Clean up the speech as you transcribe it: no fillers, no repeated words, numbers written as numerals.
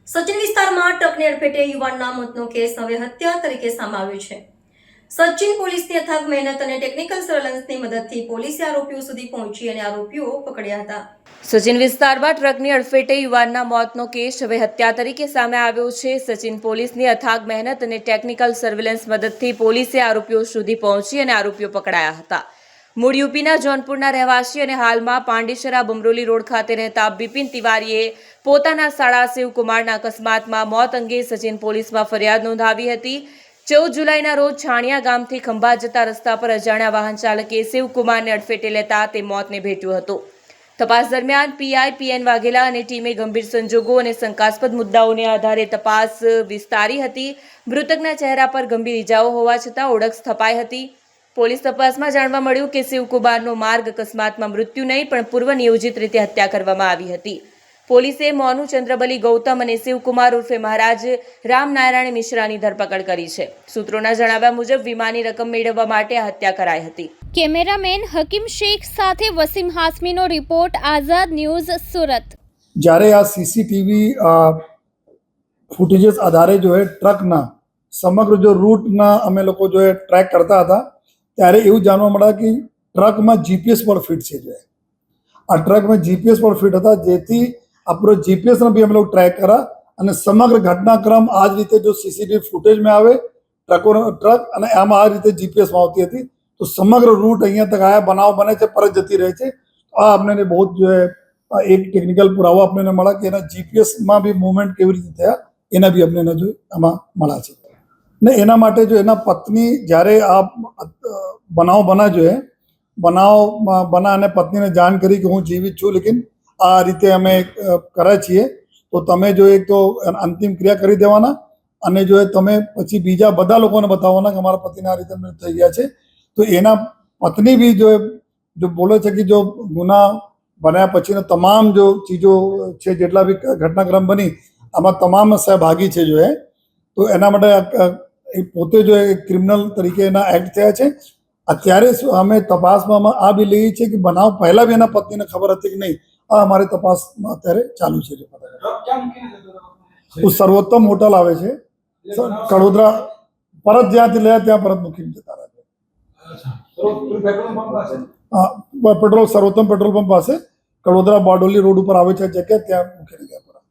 સચિન વિસ્તારમાં ટ્રકની અડફેટે યુવાનના મોતનો કેસ હવે હત્યા તરીકે સામે આવ્યો છે। સચિન પોલીસની અથાગ મહેનત અને ટેકનિકલ સર્વેલન્સની મદદથી પોલીસે આરોપીઓ સુધી પહોંચી અને આરોપીઓ પકડ્યા હતા। સચિન વિસ્તારમાં ટ્રકની અડફેટે યુવાનના મોતનો કેસ હવે હત્યા તરીકે સામે આવ્યો છે। સચિન પોલીસની અથાગ મહેનત અને ટેકનિકલ સર્વેલન્સ મદદથી પોલીસે આરોપીઓ સુધી પહોંચી અને આરોપીઓ પકડાયા હતા। મૂળ યુપીના જૌનપુરના રહેવાસી અને હાલમાં પાંડેસરા બમરોલી રોડ ખાતે રહેતા બિપિન તિવારીએ પોતાના સાળા શિવકુમારના અકસ્માતમાં મોત અંગે સચિન પોલીસમાં ફરિયાદ નોંધાવી હતી। 14 જુલાઈના રોજ છાણિયા ગામથી ખંભાત જતા રસ્તા પર અજાણ્યા વાહન ચાલકે શિવકુમારને અડફેટે લેતા તે મોતને ભેટ્યો હતો। તપાસ દરમિયાન પીઆઈ પીએન વાઘેલા અને ટીમે ગંભીર સંજોગો અને શંકાસ્પદ મુદ્દાઓને આધારે તપાસ વિસ્તારી હતી। મૃતકના ચહેરા પર ગંભીર ઇજાઓ હોવા છતાં ઓળખ સ્થપાઈ હતી। પોલીસ તપાસમાં જાણવા મળ્યું કે શિવકુમારનો માર્ગ અકસ્માતમાં મૃત્યુ નહીં પણ પૂર્વ નિયોજિત રીતે હત્યા કરવામાં આવી હતી। પોલીસે મોનુ ચંદ્રબલી ગૌતમ અને શિવકુમાર ઉર્ફે મહારાજ રામનારાયણ મિશ્રાની ધરપકડ કરી છે। સૂત્રોના જણાવ્યા મુજબ વીમાની રકમ મેળવવા માટે આ હત્યા કરાઈ હતી। કેમેરામેન હકીમ શેખ સાથે વસીમ હાસમીનો રિપોર્ટ, આઝાદ ન્યૂઝ, સુરત। જ્યારે આ સીસીટીવી ફૂટેजेस આધારે જો है ટ્રકના સમગ્ર જો રૂટના અમે લોકો જો ટ્રેક કરતા હતા ત્યારે એવું જાણવા મળ્યા કે ટ્રકમાં જીપીએસ પણ ફિટ છે। જો આ ટ્રકમાં જીપીએસ પણ ફિટ હતા, જેથી આપણો જીપીએસને બી અમે લોકો ટ્રેક કર્યા અને સમગ્ર ઘટનાક્રમ આ જ રીતે જો સીસીટીવી ફૂટેજમાં આવે ટ્રક અને આમાં આ રીતે જીપીએસમાં આવતી હતી, તો સમગ્ર રૂટ અહીંયા તક આયા બનાવ બને છે, પરત જતી રહે છે। આ અમને બહુ જો એક ટેકનિકલ પુરાવો અમને મળ્યા કે એના જીપીએસમાં બી મૂવમેન્ટ કેવી રીતે થયા એના બી અમને જો આમાં મળ્યા છે। ને એના માટે જો એના પત્ની જ્યારે આ બનાવ બના જો બનાવ બના અને પત્નીને જાણ કરી કે હું જીવિત છું, લેકિન આ રીતે અમે કરે છીએ, તો તમે જો એક તો અંતિમ ક્રિયા કરી દેવાના અને જો તમે પછી બીજા બધા લોકોને બતાવવાના કે અમારા પતિને આ રીતે થઈ ગયા છે। તો એના પત્ની બી જો બોલે છે કે જો ગુના બન્યા પછીનો તમામ જો ચીજો છે, જેટલા બી ઘટનાક્રમ બની આમાં તમામ સહભાગી છે જો તો એના માટે પોતે જો ક્રિમિનલ તરીકે એના એક્ટ થયા છે। અત્યારે અમે તપાસમાં આ બી લઈએ છીએ કે બનાવ પહેલા બી એના પત્નીને ખબર હતી કે નહીં, આ અમારી તપાસમાં અત્યારે ચાલુ છે। જો સર્વોત્તમ હોટલ આવે છે કડોદરા, પરત જ્યાંથી લે ત્યાં પરત મૂકીને જતા રહે છે। પેટ્રોલ સર્વોત્તમ પેટ્રોલ પંપ પાસે કડોદરા બારડોલી રોડ ઉપર આવે છે જગ્યા, ત્યાં મૂકીને ગયા।